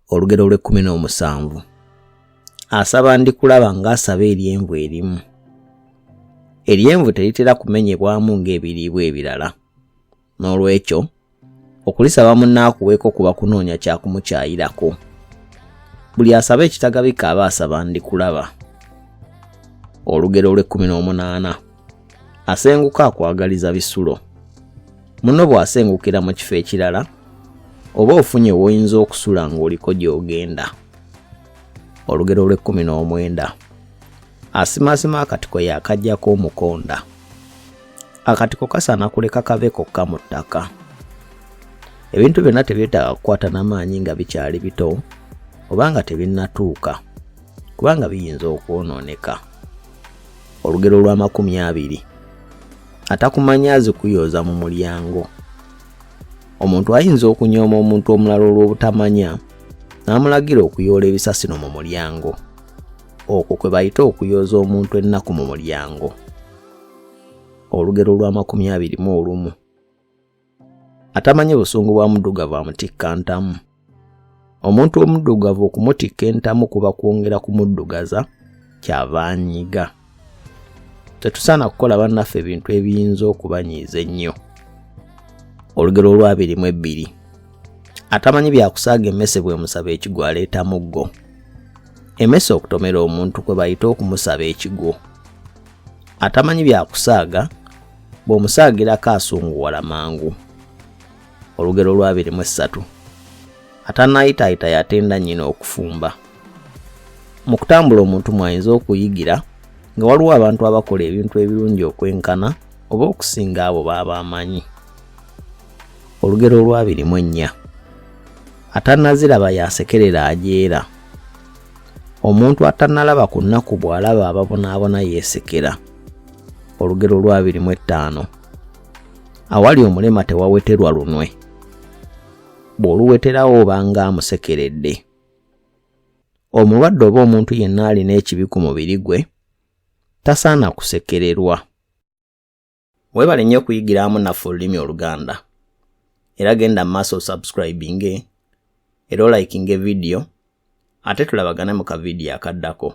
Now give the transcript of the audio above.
Olugero lw'17. Asaba Ndikulaba ng'asaba eryenvu erimu. Eryenvu teritera kumenyebwamu ng'ebiriibwa ebirala. N'olwekyo okulisaba munnaakuweeko kuba kunoonya kyakumukyayirako. Buli asaba ekitagabika aba asaba Ndikulaba. Olugero lw'18. Asenguka akwagaliza bisulo. Muno bw'asengukira mu kifo ekirala oba ofunye w'oyinza okusula ng'oliko gy'ogenda. Olugero lw'19. Asimasima akatiko yakaggyako omukonda. Akatiko kasaana kuleka kave kokka mu ttaka. Ebintu byonna tebyetaaga kukwata n'amaanyi nga bikyali bito oba nga tebinnatuuka kubanga biyinza okwonooneka. Olugero lw'20. Atakumanya azikuyooza mu mulyango. Omuntu ayinza okunyooma omuntu omulala olw'obutamanya n'amulagira okuyoola ebisasiro mu mulyango. Okwo kwe bayita okuyooza omuntu ennaku mu mulyango. Olugero lw'21. Atamanyi busungu bwa muddugavu amutikka ntamu. Omuntu omuddugavu okumutikka entamu kuba kwongera kumuddugaza, kyava anyiga. Tetusaana kukola bannaffe ebintu ebiyinza okubanyiiza ennyo. Olugero lw'22. Atamanyi byakusaaga emmese bw'emusaba ekigwo aleeta muggo. Emmese okutomera omuntu kwe bayita okumusaba ekigwo. Atamanyi byakusaaga bw'omusaagirako asunguwala mangu. Olugero lw'23. Atannayitaayita yatenda nnyina okufumba. Mu kutambula omuntu mwayinza okuyigira nga waliwo abantu abakola ebintu ebirungi okwenkana oba okusinga abo baba amanyi. Olugero lw'24. Atannaziraba yasekerera ajeera. Omuntu atannalaba ku nnaku bw'alaba ababonaabona yeesekera. Olugero lw'25. Awali omulema tewaweterwa lunwe. Bw'oluweterawo obanga amusekeredde. Omulwadde oba omuntu yenna alina ekibi ku mubiri gwe tasaana kusekererwa. Weebale nnyo okuyigiramu naffe olulimi Oluganda. Era genda mu maaso subscribing era olikinge video ate tulabagane mu kavidiyo akaddako.